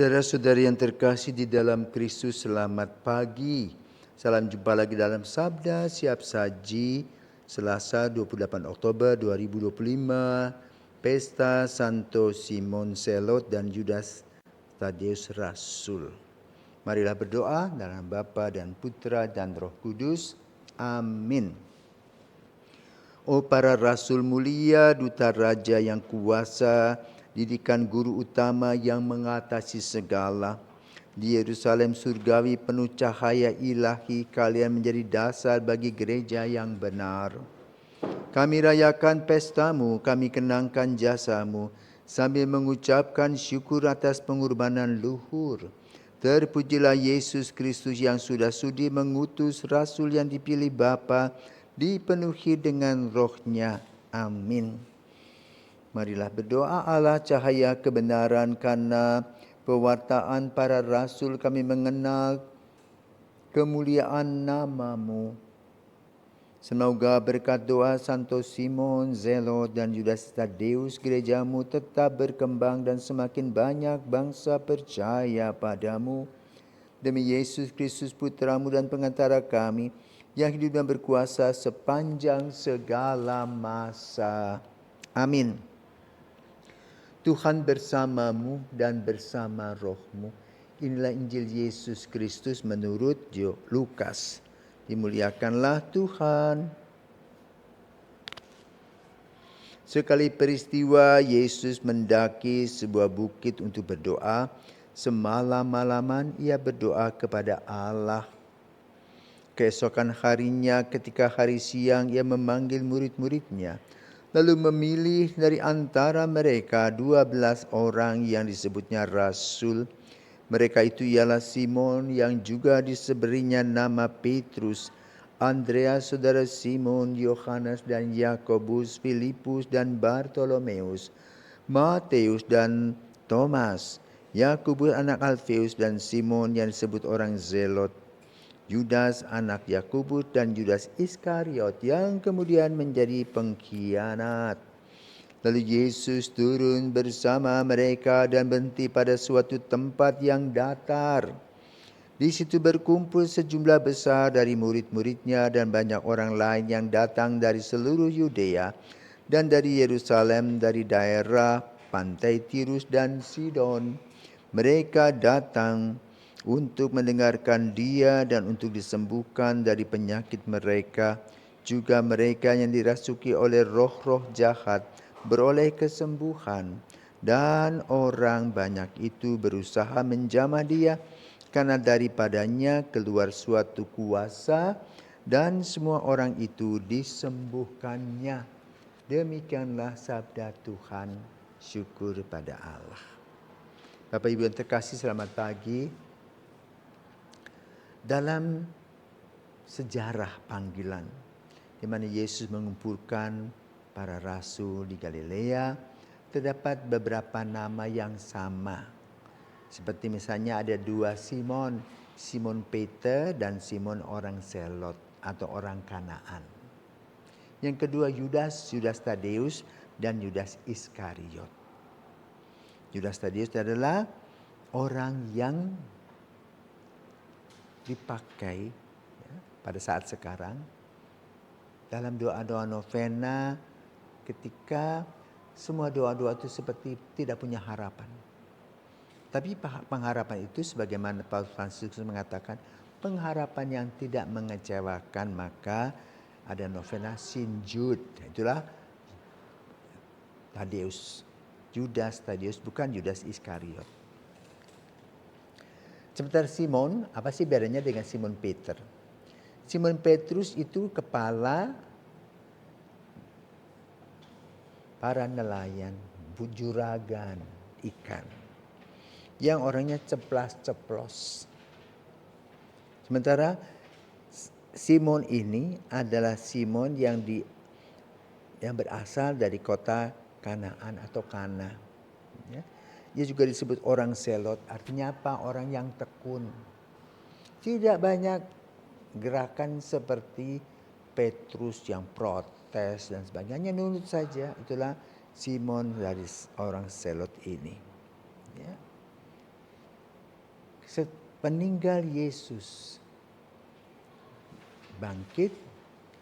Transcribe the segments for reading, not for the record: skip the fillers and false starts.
Saudara-saudari yang terkasih di dalam Kristus, selamat pagi. Salam jumpa lagi dalam Sabda Siap Saji, Selasa 28 Oktober 2025, Pesta Santo Simon Selot dan Judas Tadeus Rasul. Marilah berdoa dalam Bapa dan Putra dan Roh Kudus. Amin. Oh para rasul mulia, duta raja yang kuasa, didikan guru utama yang mengatasi segala. Di Yerusalem surgawi penuh cahaya ilahi, kalian menjadi dasar bagi gereja yang benar. Kami rayakan pestamu, kami kenangkan jasamu, sambil mengucapkan syukur atas pengorbanan luhur. Terpujilah Yesus Kristus yang sudah sudi mengutus rasul yang dipilih Bapa, dipenuhi dengan roh-Nya. Amin. Marilah berdoa. Allah cahaya kebenaran, karena pewartaan para rasul kami mengenal kemuliaan nama-Mu. Semoga berkat doa Santo Simon Zelot dan Judas Tadeus, gereja-Mu tetap berkembang dan semakin banyak bangsa percaya padamu. Demi Yesus Kristus Putra-Mu dan pengantara kami, yang hidup dan berkuasa sepanjang segala masa. Amin. Tuhan bersamamu dan bersama roh-Mu. Inilah Injil Yesus Kristus menurut Lukas. Dimuliakanlah Tuhan. Sekali peristiwa Yesus mendaki sebuah bukit untuk berdoa. Semalam-malaman ia berdoa kepada Allah. Keesokan harinya ketika hari siang ia memanggil murid-muridnya, lalu memilih dari antara mereka 12 orang yang disebutnya rasul. Mereka itu ialah Simon yang juga diseberinya nama Petrus, Andreas saudara Simon, Yohanes dan Yakobus, Filipus dan Bartolomeus, Matius dan Thomas, Yakobus anak Alfeus dan Simon yang disebut orang Zelot, Judas anak Yakobus dan Judas Iskariot yang kemudian menjadi pengkhianat. Lalu Yesus turun bersama mereka dan berhenti pada suatu tempat yang datar. Di situ berkumpul sejumlah besar dari murid-muridnya dan banyak orang lain yang datang dari seluruh Yudea dan dari Yerusalem, dari daerah pantai Tirus dan Sidon. Mereka datang untuk mendengarkan Dia dan untuk disembuhkan dari penyakit mereka. Juga mereka yang dirasuki oleh roh-roh jahat beroleh kesembuhan. Dan orang banyak itu berusaha menjamah Dia, karena daripadanya keluar suatu kuasa, dan semua orang itu disembuhkannya. Demikianlah sabda Tuhan. Syukur pada Allah. Bapak Ibu yang terkasih, selamat pagi. Dalam sejarah panggilan, di mana Yesus mengumpulkan para rasul di Galilea, terdapat beberapa nama yang sama. Seperti misalnya ada dua Simon, Simon Peter dan Simon orang Selot atau orang Kanaan. Yang kedua Judas Tadeus dan Judas Iskariot. Judas Tadeus adalah orang yang dipakai pada saat sekarang dalam doa-doa novena, ketika semua doa-doa itu seperti tidak punya harapan. Tapi pengharapan itu sebagaimana Paus Fransiskus mengatakan, pengharapan yang tidak mengecewakan, maka ada novena Sinjud. Itulah Tadeus, Judas Tadeus, bukan Judas Iskariot. Sementara Simon, apa sih bedanya dengan Simon Peter? Simon Petrus itu kepala para nelayan, juragan ikan, yang orangnya ceplas-ceplos. Sementara Simon ini adalah Simon yang berasal dari kota Kanaan atau Kana. Ya. Dia juga disebut orang Selot, artinya apa? Orang yang tekun. Tidak banyak gerakan seperti Petrus yang protes dan sebagainya, nurut saja. Itulah Simon dari orang Selot ini. Ya. Peninggal Yesus bangkit,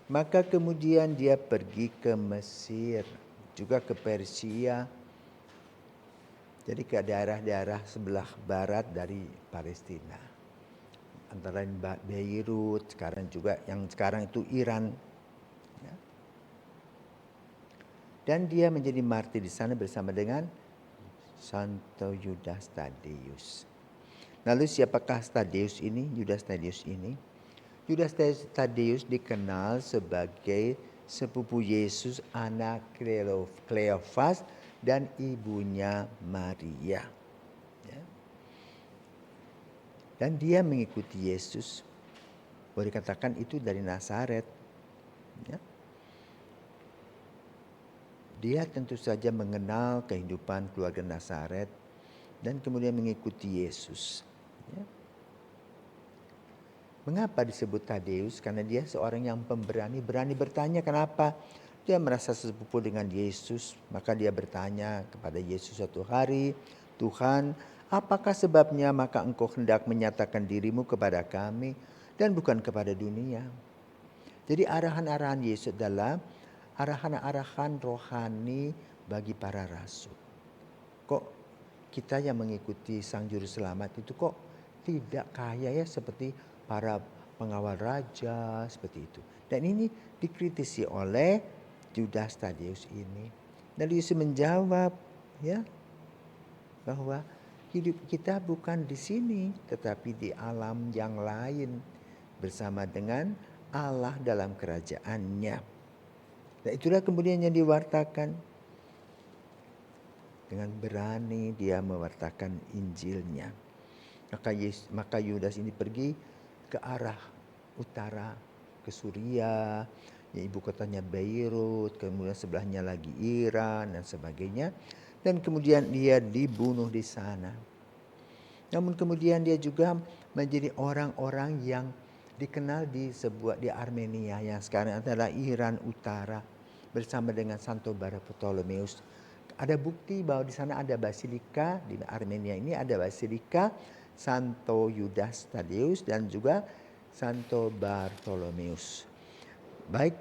maka kemudian dia pergi ke Mesir, juga ke Persia, jadi ke daerah-daerah sebelah barat dari Palestina. Antara lain Beirut, sekarang juga yang sekarang itu Iran. Ya. Dan dia menjadi martir di sana bersama dengan Santo Yudas Tadeus. Lalu siapakah Tadeus ini? Yudas Tadeus ini? Yudas Tadeus dikenal sebagai sepupu Yesus, anak Kleofas dan ibunya Maria. Ya. Dan dia mengikuti Yesus. Boleh dikatakan itu dari Nazaret. Ya. Dia tentu saja mengenal kehidupan keluarga Nazaret dan kemudian mengikuti Yesus. Ya. Mengapa disebut Tadeus? Karena dia seorang yang pemberani, berani bertanya kenapa. Dia merasa sepupu dengan Yesus, maka dia bertanya kepada Yesus suatu hari, Tuhan, apakah sebabnya maka engkau hendak menyatakan dirimu kepada kami dan bukan kepada dunia? Jadi arahan-arahan Yesus adalah arahan-arahan rohani bagi para rasul. Kok kita yang mengikuti Sang Juru Selamat itu kok tidak kaya ya seperti para pengawal raja seperti itu. Dan ini dikritisi oleh Yudas Tadeus ini. Lalu Yesus menjawab ya bahwa hidup kita bukan di sini tetapi di alam yang lain bersama dengan Allah dalam kerajaannya. Dan itulah kemudian yang diwartakan. Dengan berani dia mewartakan Injilnya. Maka Yudas ini pergi ke arah utara, ke Suria, ya ibu kotanya Beirut, kemudian sebelahnya lagi Iran dan sebagainya. Dan kemudian dia dibunuh di sana. Namun kemudian dia juga menjadi orang-orang yang dikenal di Armenia yang sekarang adalah Iran Utara bersama dengan Santo Bartolomeus. Ada bukti bahwa di sana ada basilika, di Armenia ini ada basilika Santo Yudas Tadeus dan juga Santo Bartolomeus. Baik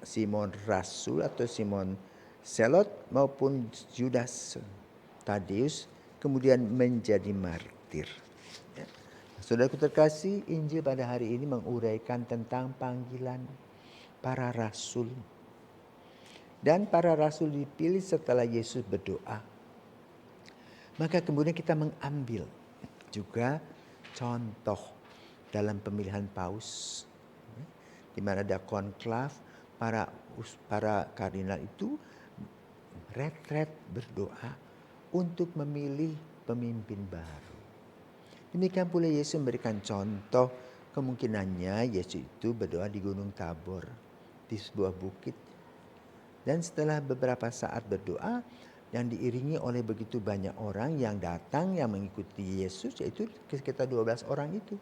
Simon Rasul atau Simon Selot maupun Yudas Tadeus kemudian menjadi martir. Ya. Saudaraku terkasih, Injil pada hari ini menguraikan tentang panggilan para rasul. Dan para rasul dipilih setelah Yesus berdoa. Maka kemudian kita mengambil juga contoh dalam pemilihan paus. Di mana ada konklav, para kardinal itu retret berdoa untuk memilih pemimpin baru. Demikian pula Yesus memberikan contoh, kemungkinannya Yesus itu berdoa di Gunung Tabor, di sebuah bukit. Dan setelah beberapa saat berdoa yang diiringi oleh begitu banyak orang yang datang yang mengikuti Yesus, yaitu sekitar 12 orang itu.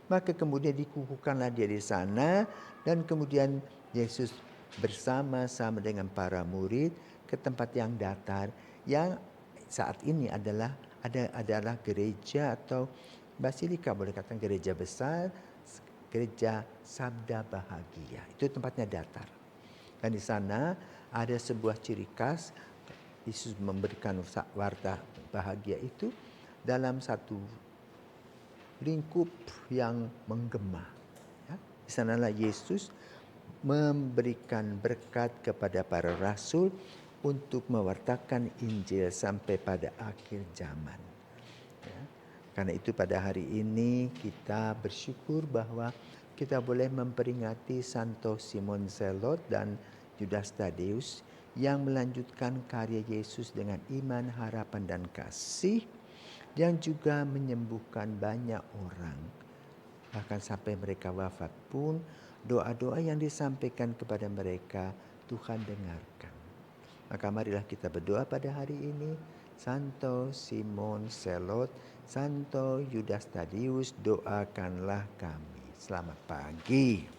Maka kemudian dikukuhkanlah dia di sana dan kemudian Yesus bersama-sama dengan para murid ke tempat yang datar yang saat ini adalah gereja atau basilika, boleh katakan gereja besar, gereja Sabda Bahagia. Itu tempatnya datar. Dan di sana ada sebuah ciri khas Yesus memberikan warta bahagia itu dalam satu lingkup yang menggema. Ya. Di sanalah Yesus memberikan berkat kepada para rasul untuk mewartakan Injil sampai pada akhir zaman. Ya. Karena itu pada hari ini kita bersyukur bahwa kita boleh memperingati Santo Simon Zelot dan Yudas Tadeus yang melanjutkan karya Yesus dengan iman, harapan, dan kasih yang juga menyembuhkan banyak orang. Bahkan sampai mereka wafat pun doa-doa yang disampaikan kepada mereka Tuhan dengarkan. Maka marilah kita berdoa pada hari ini. Santo Simon Zelot, Santo Yudas Tadeus, doakanlah kami. Selamat pagi.